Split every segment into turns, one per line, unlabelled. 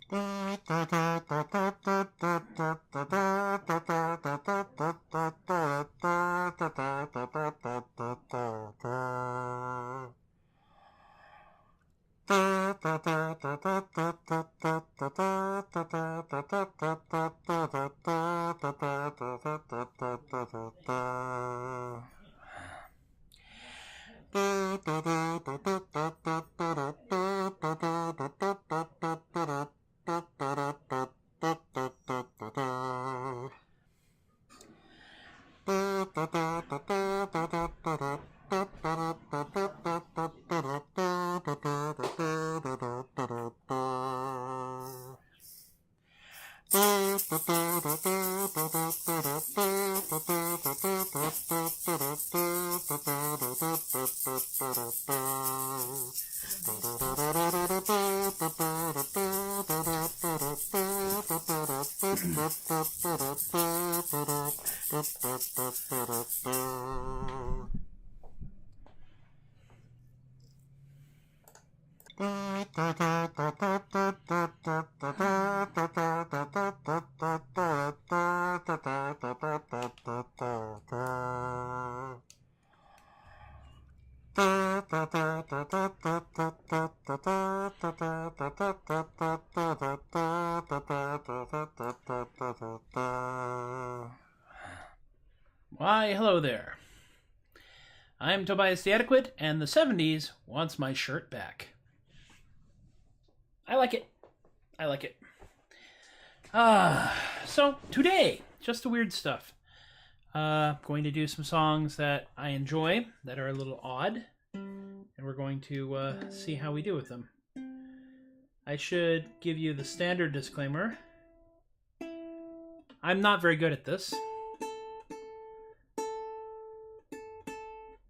Why, hello there. I'm Tobias the Adequate, and the 70s wants my shirt back. I like it. I like it. So today, just the weird stuff. Going to do some songs that I enjoy, that are a little odd, and we're going to see how we do with them. I should give you the standard disclaimer. I'm not very good at this.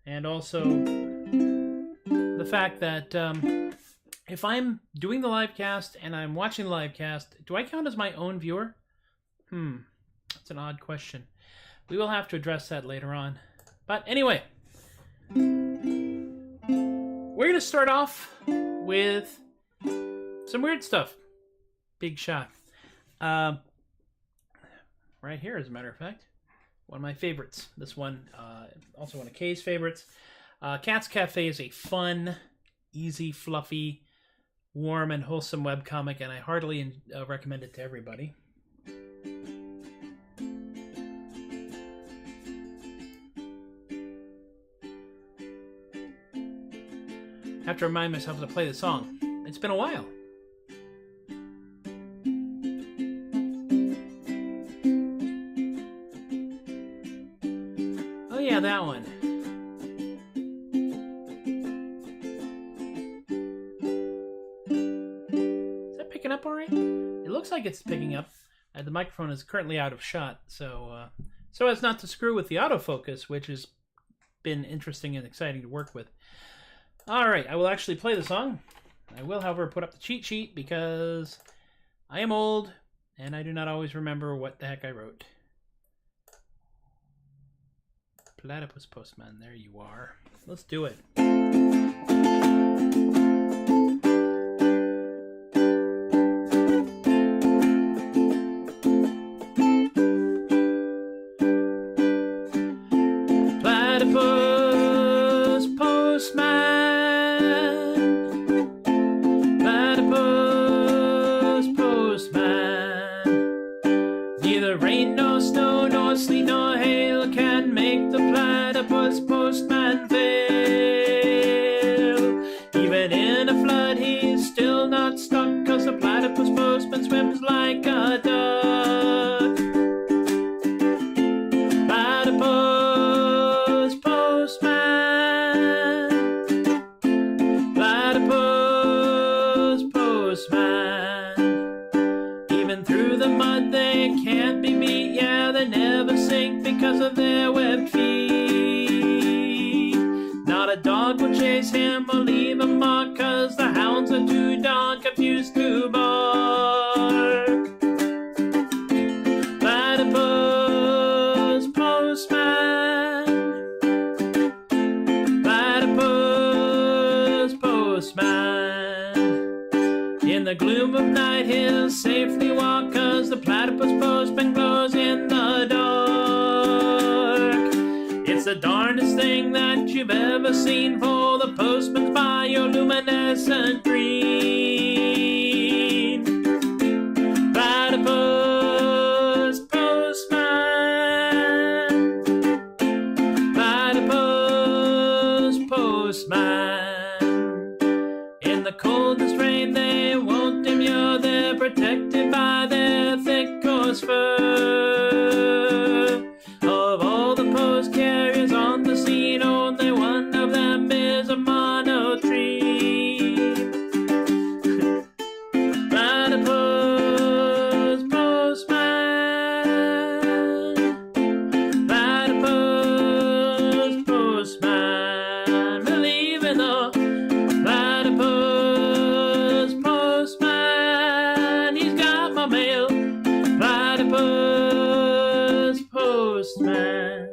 And also the fact that if I'm doing the live cast and I'm watching the live cast, do I count as my own viewer? That's an odd question. We will have to address that later on. But anyway, we're going to start off with some weird stuff. Big shot. Right here, as a matter of fact. One of my favorites. This one, also one of Kay's favorites. Cat's Cafe is a fun, easy, fluffy, warm, and wholesome webcomic, and I heartily recommend it to everybody. I have to remind myself to play the song. It's been a while. Yeah, that one. Is that picking up all right? It looks like it's picking up. The microphone is currently out of shot, so as not to screw with the autofocus, which has been interesting and exciting to work with. All right, I will actually play the song. I will, however, put up the cheat sheet because I am old and I do not always remember what the heck I wrote. Platypus Postman, there you are. Let's do it. Platypus Postman, Platypus Postman. Neither rain nor snow nor sleet nor hail can make the platypus postman fail. Even in a flood he's still not stuck, 'cause the platypus postman swims like a duck. Platypus postman, platypus postman. Even through the mud they can't be beat, yeah, they never sink because of their webbed feet. Not a dog will chase him or leave a mark, 'cause the hounds are too darn confused to bark. Platypus postman, platypus postman. In the gloom of night he'll safely walk, 'cause the platypus postman glows in the dark. It's the darndest thing that you've ever seen, for the postman's bioluminescent green. Platypus postman, platypus postman. In the coldest rain they won't dim you, they're protected by their thick coarse fur. Of all the post carriers on the scene, only one of them is a monotreme. Platypus postman, platypus postman. Believe in the platypus postman. He's got my mail. Platypus postman.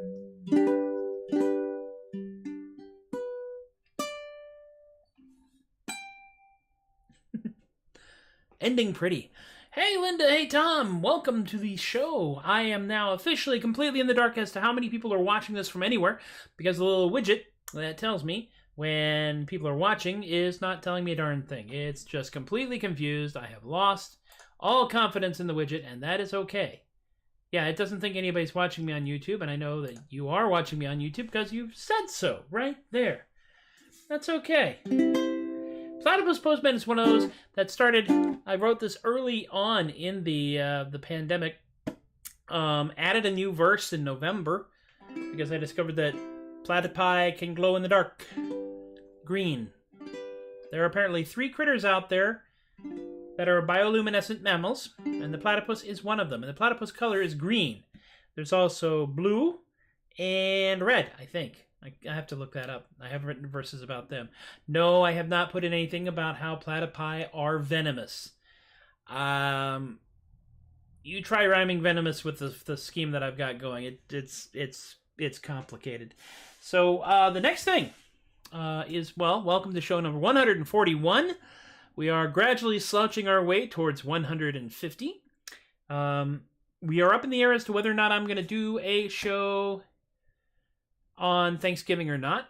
Ending pretty. Hey Linda, hey Tom, welcome to the show. I am now officially completely in the dark as to how many people are watching this from anywhere, because the little widget that tells me when people are watching is not telling me a darn thing. It's just completely confused. I have lost all confidence in the widget, and that is okay. Yeah, it doesn't think anybody's watching me on YouTube, and I know that you are watching me on YouTube because you've said so right there. That's okay. Platypus Postman is one of those that started, I wrote this early on in the pandemic, added a new verse in November because I discovered that platypi can glow in the dark. Green. There are apparently 3 critters out there that are bioluminescent mammals, and the platypus is one of them. And the platypus color is green. There's also blue and red, I think. I have to look that up. I haven't written verses about them. No, I have not put in anything about how platypi are venomous. You try rhyming venomous with the scheme that I've got going. It's complicated. So the next thing is, well, welcome to show number 141. We are gradually slouching our way towards 150. We are up in the air as to whether or not I'm going to do a show on Thanksgiving or not.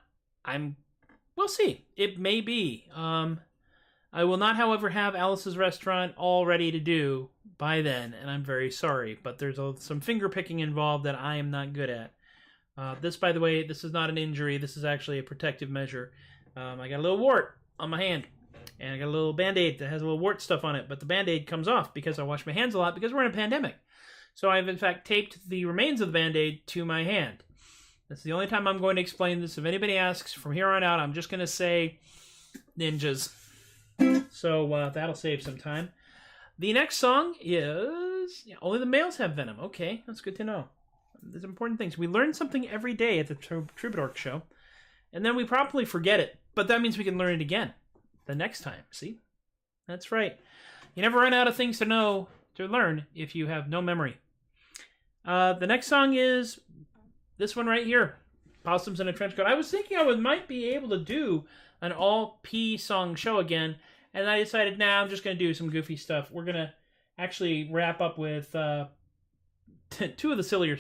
We'll see. It may be. I will not, however, have Alice's Restaurant all ready to do by then, and I'm very sorry. But there's some finger picking involved that I am not good at. This, by the way, this is not an injury. This is actually a protective measure. I got a little wart on my hand, and I got a little Band-Aid that has a little wart stuff on it, but the Band-Aid comes off because I wash my hands a lot because we're in a pandemic. So I've, in fact, taped the remains of the Band-Aid to my hand. That's the only time I'm going to explain this. If anybody asks, from here on out, I'm just going to say ninjas. So that'll save some time. The next song is Only the Males Have Venom. Okay, that's good to know. There's important things. We learn something every day at the Troubadork show, and then we probably forget it. But that means we can learn it again the next time. See? That's right. You never run out of things to learn if you have no memory. The next song is this one right here, Possums in a Trench Coat. I was thinking I might be able to do an all-P song show again, and I decided, nah, I'm just going to do some goofy stuff. We're going to actually wrap up with 2 of the sillier...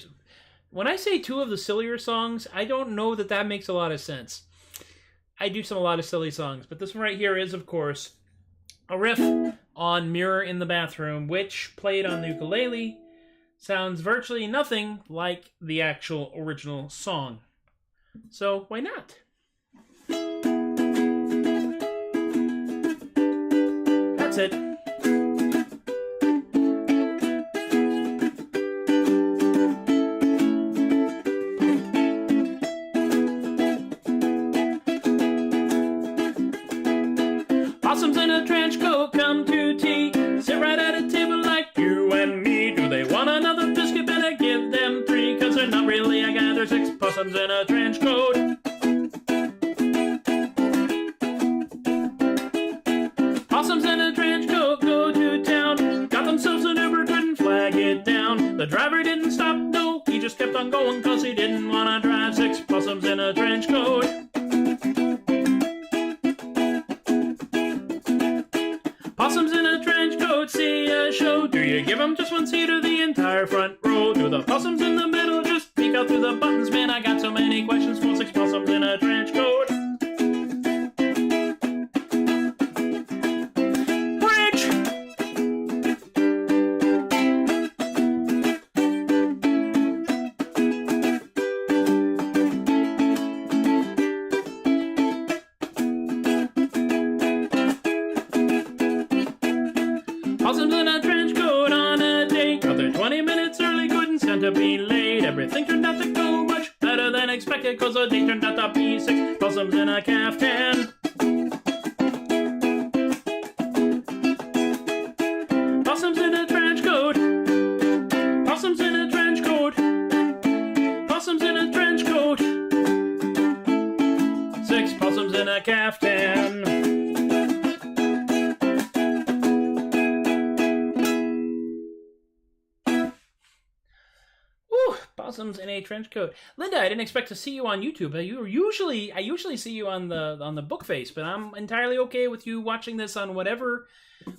When I say 2 of the sillier songs, I don't know that makes a lot of sense. I do a lot of silly songs, but this one right here is, of course, a riff on Mirror in the Bathroom, which, played on the ukulele, sounds virtually nothing like the actual original song. So, why not? That's it. Possums in a trench coat come to tea, sit right at a table like you and me. Do they want another biscuit? Better give them 3, 'cause they're not really a guy, they're 6 possums in a trench coat. Possums in a trench coat go to town, got themselves an Uber, couldn't flag it down. The driver didn't stop, no, he just kept on going, 'cause he didn't want to drive 6 possums in a trench coat. Possums in a show? Do you give them just one seat or the entire front row? Do the possums in the middle just peek out through the buttons? Man, I got so many questions for 6 possums in a trench coat. Possums in a trench coat on a date. Got there 20 minutes early, couldn't stand to be late. Everything turned out to go much better than expected, cause the date turned out to be 6 possums in a caftan. Possums in a trench coat. Possums in a trench coat. Possums in a trench coat. 6 possums in a caftan. Possums in a trench coat. Linda, I didn't expect to see you on YouTube. I usually see you on the book face, but I'm entirely okay with you watching this on whatever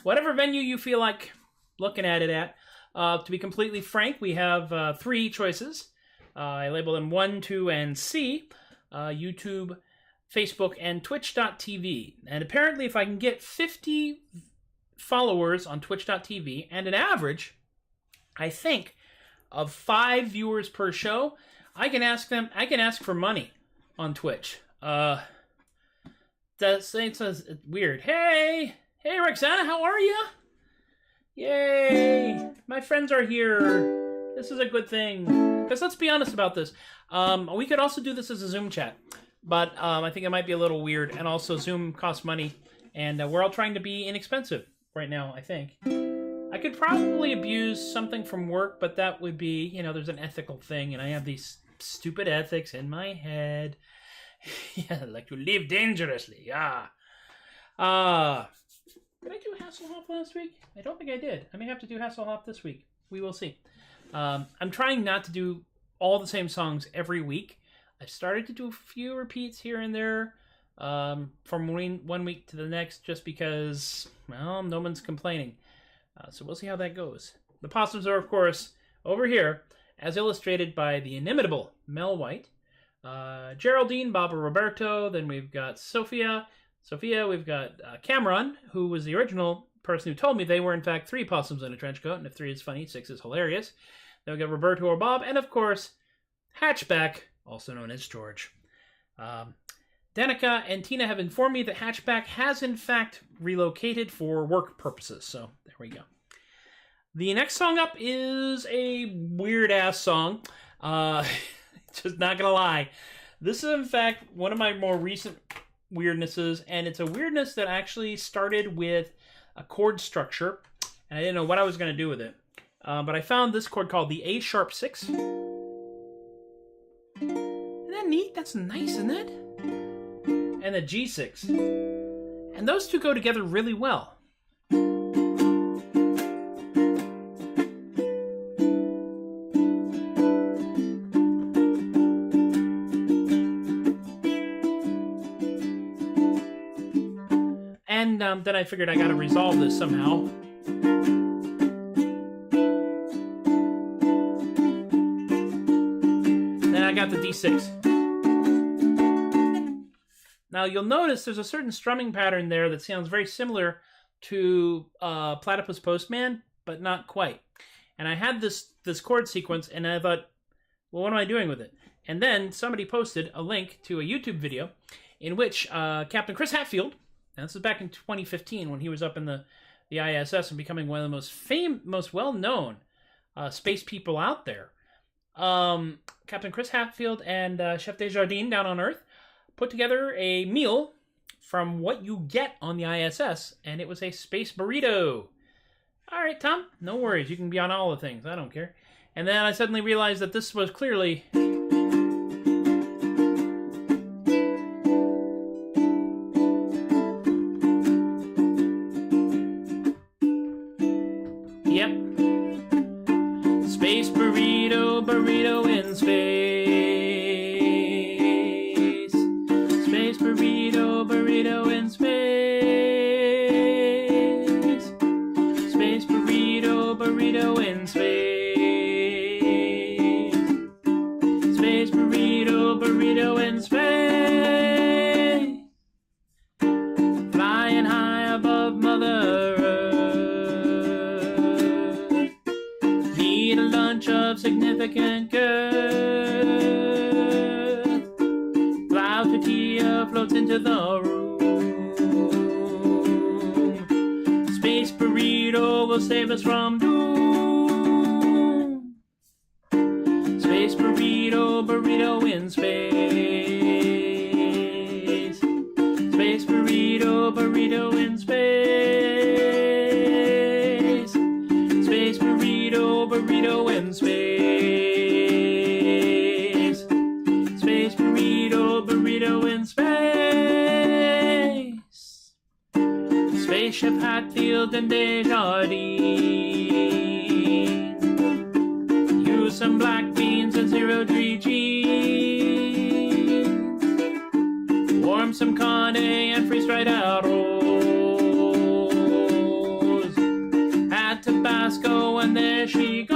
venue you feel like looking at it at. To be completely frank, we have 3 choices. I label them 1, 2, and C. YouTube, Facebook, and Twitch.tv. And apparently, if I can get 50 followers on Twitch.tv and an average, I think, of 5 viewers per show, I can ask for money on Twitch. It's weird. Hey Roxana, how are you? Yay! My friends are here. This is a good thing. Because let's be honest about this. We could also do this as a Zoom chat, but I think it might be a little weird. And also, Zoom costs money, and we're all trying to be inexpensive right now, I think. I could probably abuse something from work, but that would be, there's an ethical thing, and I have these stupid ethics in my head. Yeah, like to live dangerously, yeah. Did I do Hasselhoff last week? I don't think I did. I may have to do Hasselhoff this week. We will see. I'm trying not to do all the same songs every week. I've started to do a few repeats here and there from one week to the next, just because, well, no one's complaining. So we'll see how that goes. The Possums are, of course, over here, as illustrated by the inimitable Mel White, Geraldine, Baba Roberto, then we've got Sophia, we've got Cameron, who was the original person who told me they were, in fact, 3 possums in a trench coat, and if 3 is funny, 6 is hilarious. Then we've got Roberto or Bob, and, of course, Hatchback, also known as George. Danica and Tina have informed me that Hatchback has, in fact, relocated for work purposes. So, there we go. The next song up is a weird-ass song. Just not gonna lie. This is, in fact, one of my more recent weirdnesses, and it's a weirdness that actually started with a chord structure, and I didn't know what I was going to do with it. But I found this chord called the A sharp 6. Isn't that neat? That's nice, isn't it? And the G6. And those two go together really well. And then I figured I gotta resolve this somehow. Then I got the D6. Now you'll notice there's a certain strumming pattern there that sounds very similar to Platypus Postman, but not quite. And I had this chord sequence, and I thought, well, what am I doing with it? And then somebody posted a link to a YouTube video in which Captain Chris Hatfield, and this is back in 2015 when he was up in the ISS and becoming one of the most well-known space people out there. Captain Chris Hatfield and Chef Desjardins down on Earth put together a meal from what you get on the ISS, and it was a space burrito. All right, Tom, no worries. You can be on all the things. I don't care. And then I suddenly realized that this was clearly... Yep. Space burrito, burrito in space. Space burrito, burrito in space. Space burrito, burrito, burrito in space. Space burrito, burrito in space. Flying high above Mother Earth. Need a lunch of significant girth. Cloud tortilla floats into the room. Space burrito will save us from doom. Space burrito, burrito in space. Space burrito, burrito in space. Space burrito, burrito in space. Space burrito, burrito in space. Spaceship Hatfield and Desjardins. Use some black beans and 0-3 jeans. Warm some Conde and freeze-dried arrows. Add Tabasco and there she goes.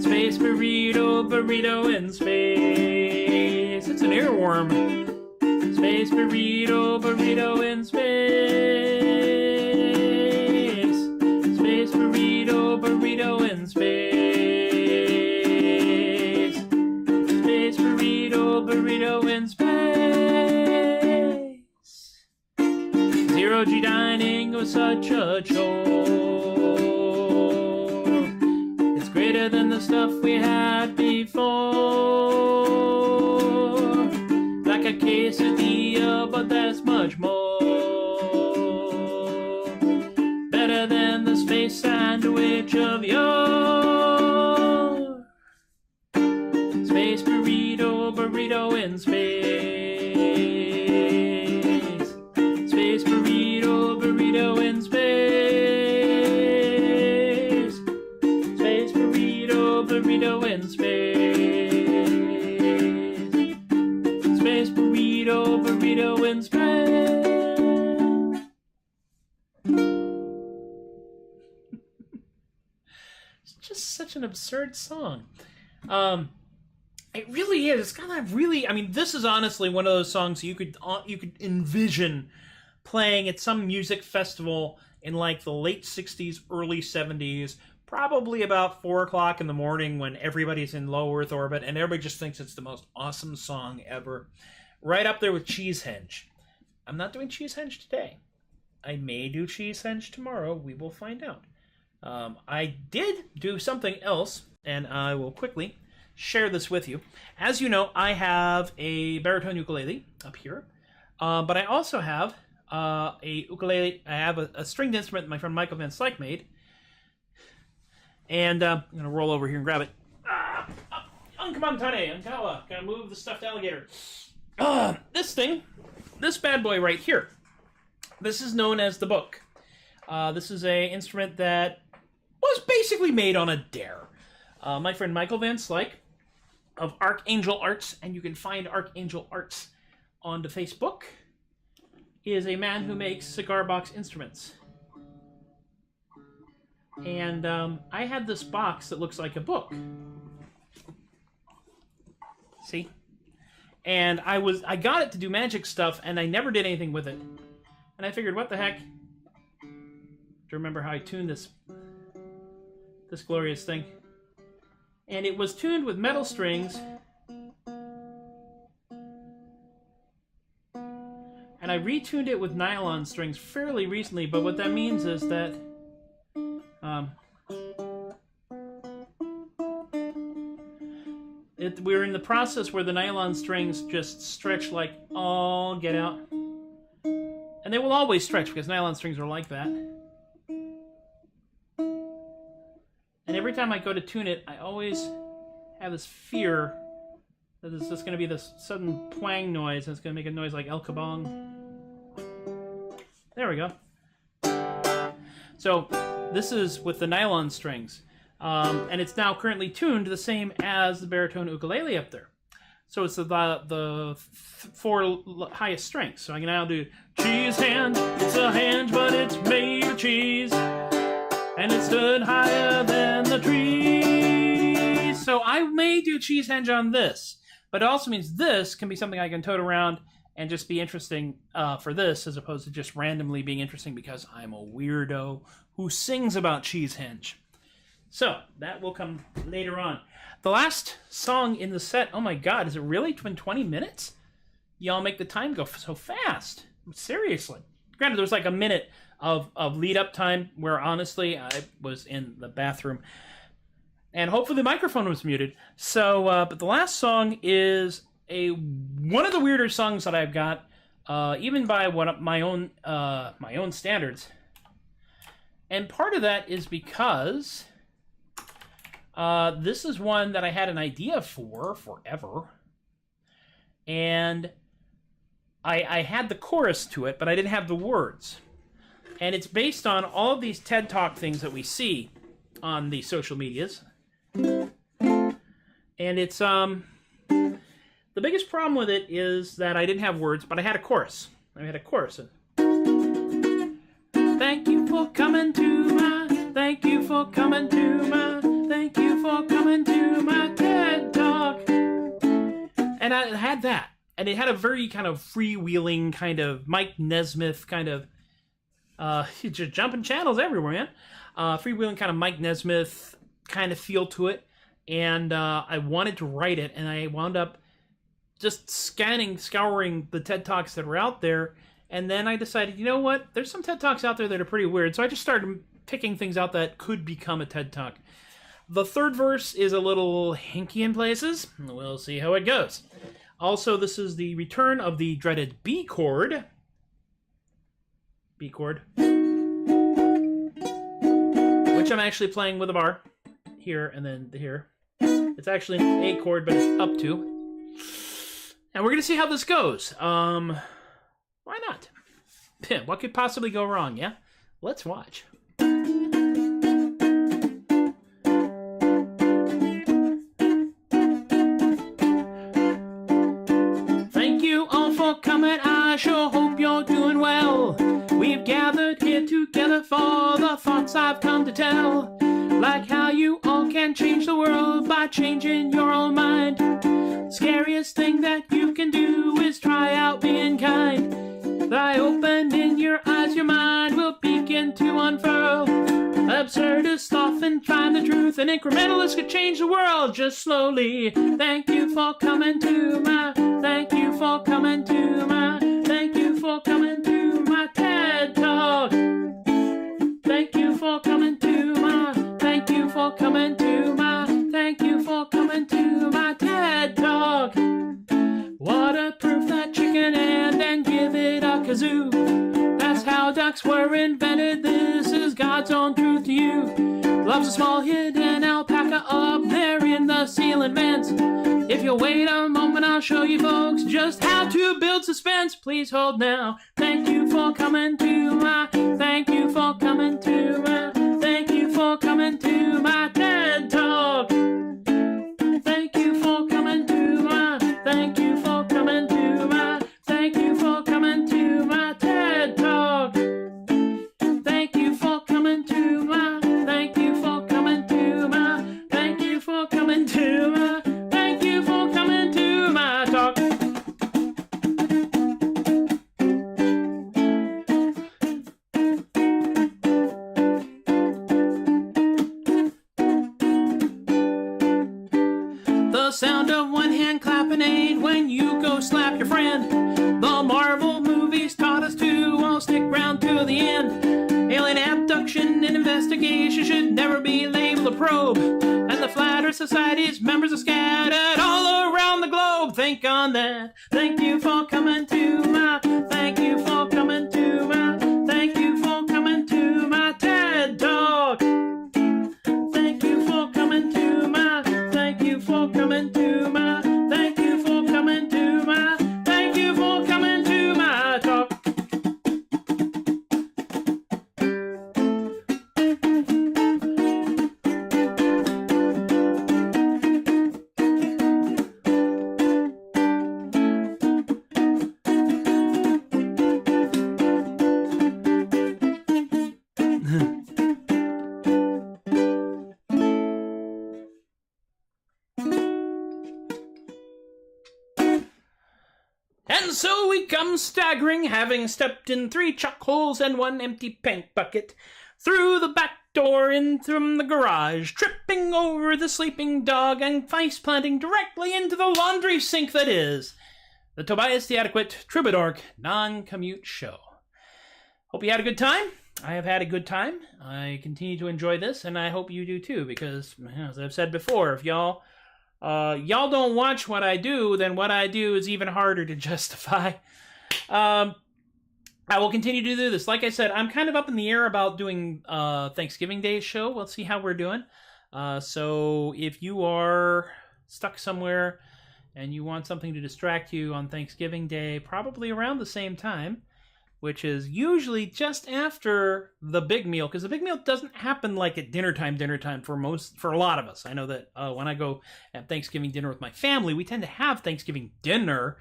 Space burrito, burrito in space. It's an earworm. Space burrito, burrito in space. Space burrito, burrito in space. Space burrito, burrito in space. 0G dining was such a chore. It's greater than the stuff we had before. Like a quesadilla, but that's much more. Better than the space sandwich of yore. Space burrito, burrito in space. Space burrito, burrito in space. Space burrito, burrito in space. Space burrito, burrito in space. It's just such an absurd song. It really is. It's kind of really. I mean, this is honestly one of those songs you could envision playing at some music festival in like the late '60s, early '70s. Probably about 4 o'clock in the morning when everybody's in low Earth orbit and everybody just thinks it's the most awesome song ever. Right up there with Cheesehenge. I'm not doing Cheesehenge today. I may do Cheesehenge tomorrow. We will find out. I did do something else, and I will quickly share this with you. As you know, I have a baritone ukulele up here, but I also have a ukulele. I have a stringed instrument that my friend Michael Van Slyke made. And I'm going to roll over here and grab it. Unkamantane, Unkawa. Gotta move the stuffed alligator. This thing, this bad boy right here. This is known as the book. This is an instrument that was basically made on a dare. My friend Michael Van Slyke of Archangel Arts, and you can find Archangel Arts on the Facebook, is a man who makes cigar box instruments. And I had this box that looks like a book. See? And I got it to do magic stuff, and I never did anything with it. And I figured, what the heck? Do you remember how I tuned this glorious thing? And it was tuned with metal strings. And I retuned it with nylon strings fairly recently, but what that means is that we're in the process where the nylon strings just stretch like all get out. And they will always stretch because nylon strings are like that. And every time I go to tune it, I always have this fear that it's just going to be this sudden twang noise, and it's going to make a noise like El Kabong. There we go. So this is with the nylon strings. And it's now currently tuned the same as the baritone ukulele up there. So it's the four highest strengths. So I can now do cheese hand, it's a hand, but it's made of cheese. stood higher than the trees. So I may do cheese henge on this, but it also means this can be something I can tote around and just be interesting for this, as opposed to just randomly being interesting because I'm a weirdo who sings about cheese henge. So that will come later on. The last song in the set, oh my god, is it really been 20 minutes? Y'all make the time go so fast. Seriously. Granted, there was like a minute of lead-up time where, honestly, I was in the bathroom. And hopefully the microphone was muted. So, but the last song is one of the weirder songs that I've got, even by my own standards. And part of that is because this is one that I had an idea for forever. And I had the chorus to it, but I didn't have the words. And it's based on all of these TED Talk things that we see on the social medias. And it's, the biggest problem with it is that I didn't have words, but I had a chorus. Thank you for coming to my TED Talk. And I had that. And it had a very kind of freewheeling kind of Mike Nesmith kind of, just jumping channels everywhere, man. Freewheeling kind of Mike Nesmith kind of feel to it. And I wanted to write it, and I wound up just scouring the TED Talks that were out there. And then I decided, you know what? There's some TED Talks out there that are pretty weird. So I just started picking things out that could become a TED Talk. The third verse is a little hinky in places. We'll see how it goes. Also, this is the return of the dreaded B chord. B chord. Which I'm actually playing with a bar. Here and then here. It's actually an A chord, but it's up to. And we're going to see how this goes. Why not? What could possibly go wrong, yeah? Let's watch. Coming, I sure hope you're doing well. We've gathered here together for the thoughts I've come to tell. Like how you all can change the world by changing your own mind. Scariest thing that you can do is try out being kind. By opening your eyes, your mind will begin to unfurl. Absurdist often find the truth, and incrementalists could change the world just slowly. Thank you for coming to my, thank you for coming to my, thank you for coming to my TED Talk. Thank you for coming to my, thank you for coming to my, thank you for coming to my TED Talk. Waterproof that chicken and then give it a kazoo. That's how ducks were invented. This is God's own truth to you. Loves a small hidden alpaca up there in the ceiling vents. If you'll wait a moment, I'll show you folks just how to build suspense. Please hold now. Thank you for coming to my, thank you for coming to my, thank you for coming to my TED Talk. Thank you for coming to my, thank you for coming to my, thank you for coming to my TED Talk. Thank you for coming to my, thank you for coming to my, thank you for coming to my, thank you for coming to my talk. The sound of one hand clapping ain't when you go slap your friend. The Marvel movies taught us to all stick round to the end. Alien abduction and investigation should never be labeled a probe. And the Flat Earth Society's members are scattered all around the globe. Think on that. Thank you for coming to my, thank you for coming to my, thank you for coming to my TED Talk. Thank you for coming to my, thank you for coming to my, thank you for coming to my, thank you for coming to my talk. come staggering, having stepped in 3 chuck holes and 1 empty paint bucket, through the back door in from the garage, tripping over the sleeping dog and face planting directly into the laundry sink that is the Tobias the Adequate Troubadork Non-Commute Show. Hope you had a good time. I have had a good time. I continue to enjoy this, and I hope you do too, because, as I've said before, if y'all don't watch what I do, then what I do is even harder to justify. I will continue to do this. Like I said, I'm kind of up in the air about doing Thanksgiving Day show. We'll see how we're doing. So if you are stuck somewhere and you want something to distract you on Thanksgiving Day, probably around the same time, which is usually just after the big meal, because the big meal doesn't happen like at dinner time for a lot of us. I know that when I go have Thanksgiving dinner with my family, we tend to have Thanksgiving dinner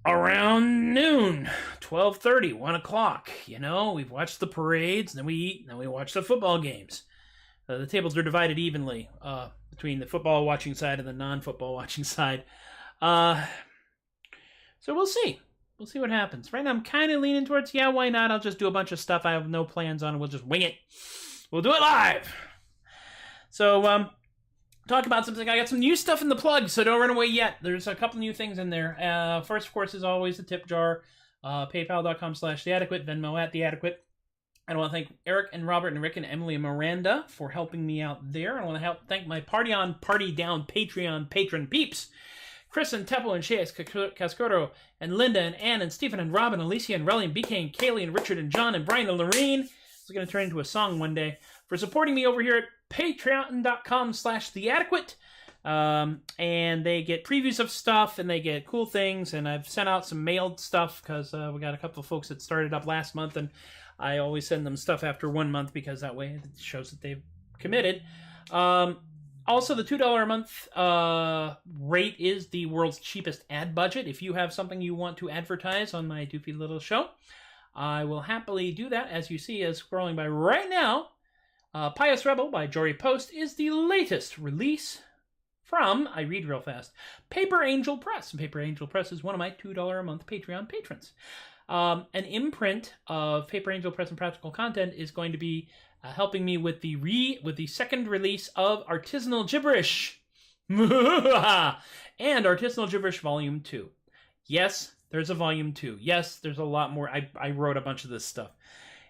around noon, 12:30, 1 o'clock. You know, we've watched the parades, then we eat, then we watch the football games. The tables are divided evenly between the football watching side and the non-football watching side. So we'll see. We'll see what happens. Right now, I'm kind of leaning towards, yeah, why not? I'll just do a bunch of stuff I have no plans on, and we'll just wing it. We'll do it live. So, talk about something. I got some new stuff in the plug, so don't run away yet. There's a couple new things in there. First, of course, is always the tip jar. PayPal.com/theadequate, Venmo @theadequate. I want to thank Eric and Robert and Rick and Emily and Miranda for helping me out there. I want to thank my Party On, Party Down Patreon patron peeps. Chris and Teppo and Chase, Cascoro and Linda and Ann and Stephen and Robin, Alicia and Relly and BK and Kaylee and Richard and John and Brian and Lorene. This is going to turn into a song one day. For supporting me over here at patreon.com/theadequate. And they get previews of stuff and they get cool things. And I've sent out some mailed stuff because we got a couple of folks that started up last month. And I always send them stuff after 1 month because that way it shows that they've committed. Also, the $2 a month rate is the world's cheapest ad budget. If you have something you want to advertise on my doofy little show, I will happily do that. As you see, as scrolling by right now, Pious Rebel by Jory Post is the latest release from, I read real fast, Paper Angel Press. And Paper Angel Press is one of my $2 a month Patreon patrons. An imprint of Paper Angel Press and Practical Content is going to be helping me with the second release of Artisanal Gibberish and Artisanal Gibberish Volume 2. Yes, there's a Volume 2. Yes, there's a lot more. I wrote a bunch of this stuff.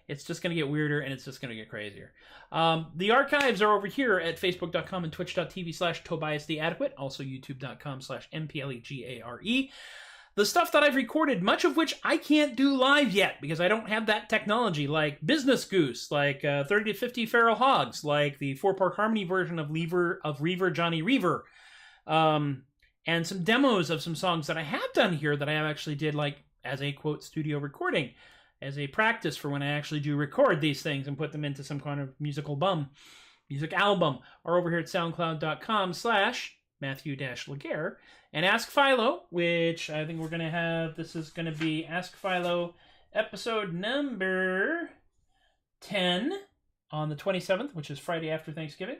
It's just going to get weirder and it's just going to get crazier. The archives are over here at facebook.com and twitch.tv/TobiasTheAdequate, also youtube.com/MPLEGARE. The stuff that I've recorded, much of which I can't do live yet because I don't have that technology, like Business Goose, like 30 to 50 Feral Hogs, like the 4-part harmony version of Reaver Johnny Reaver, and some demos of some songs that I have done here that I have actually did like as a, quote, studio recording, as a practice for when I actually do record these things and put them into some kind of music album, or over here at soundcloud.com/Matthew-Laguerre. And Ask Philo, which I think we're going to have, this is going to be Ask Philo episode number 10 on the 27th, which is Friday after Thanksgiving.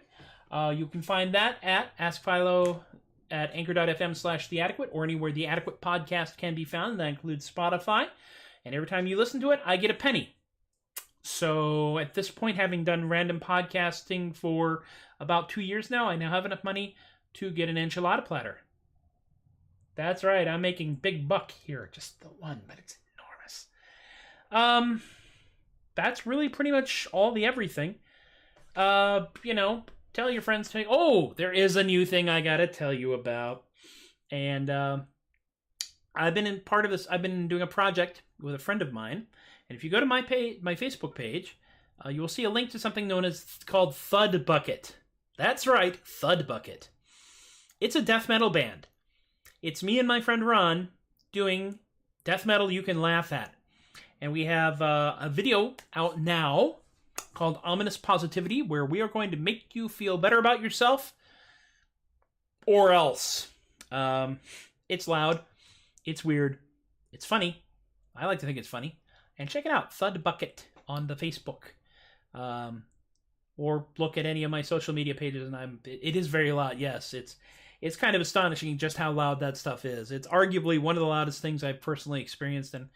You can find that at Ask Philo at anchor.fm/theadequate or anywhere the Adequate podcast can be found. That includes Spotify. And every time you listen to it, I get a penny. So at this point, having done random podcasting for about 2 years now, I now have enough money to get an enchilada platter. That's right, I'm making big buck here. Just the one, but it's enormous. That's really pretty much all the everything. Tell your friends, there is a new thing I gotta tell you about. And I've been doing a project with a friend of mine. And if you go to my Facebook page, you will see a link to something called Thud Bucket. That's right, Thud Bucket. It's a death metal band. It's me and my friend Ron doing death metal you can laugh at. And we have a video out now called Ominous Positivity, where we are going to make you feel better about yourself or else. It's loud. It's weird. It's funny. I like to think it's funny. And check it out, Thud Bucket on the Facebook. Or look at any of my social media pages, and it is very loud. Yes, it's it's kind of astonishing just how loud that stuff is. It's arguably one of the loudest things I've personally experienced. And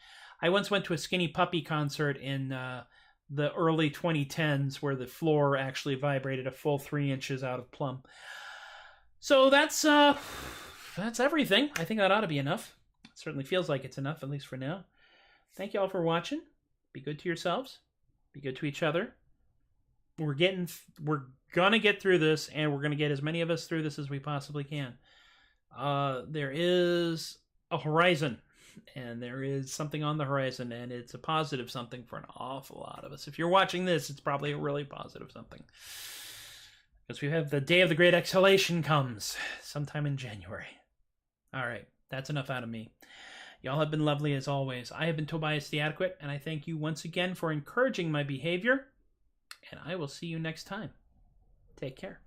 I once went to a Skinny Puppy concert in the early 2010s where the floor actually vibrated a full 3 inches out of plumb. So that's everything. I think that ought to be enough. It certainly feels like it's enough, at least for now. Thank you all for watching. Be good to yourselves. Be good to each other. We're gonna get through this, and we're gonna get as many of us through this as we possibly can. There is a horizon, and there is something on the horizon, and it's a positive something for an awful lot of us. If you're watching this, it's probably a really positive something. Because we have the day of the great exhalation comes sometime in January. All right, that's enough out of me. Y'all have been lovely as always. I have been Tobias the Adequate, and I thank you once again for encouraging my behavior. And I will see you next time. Take care.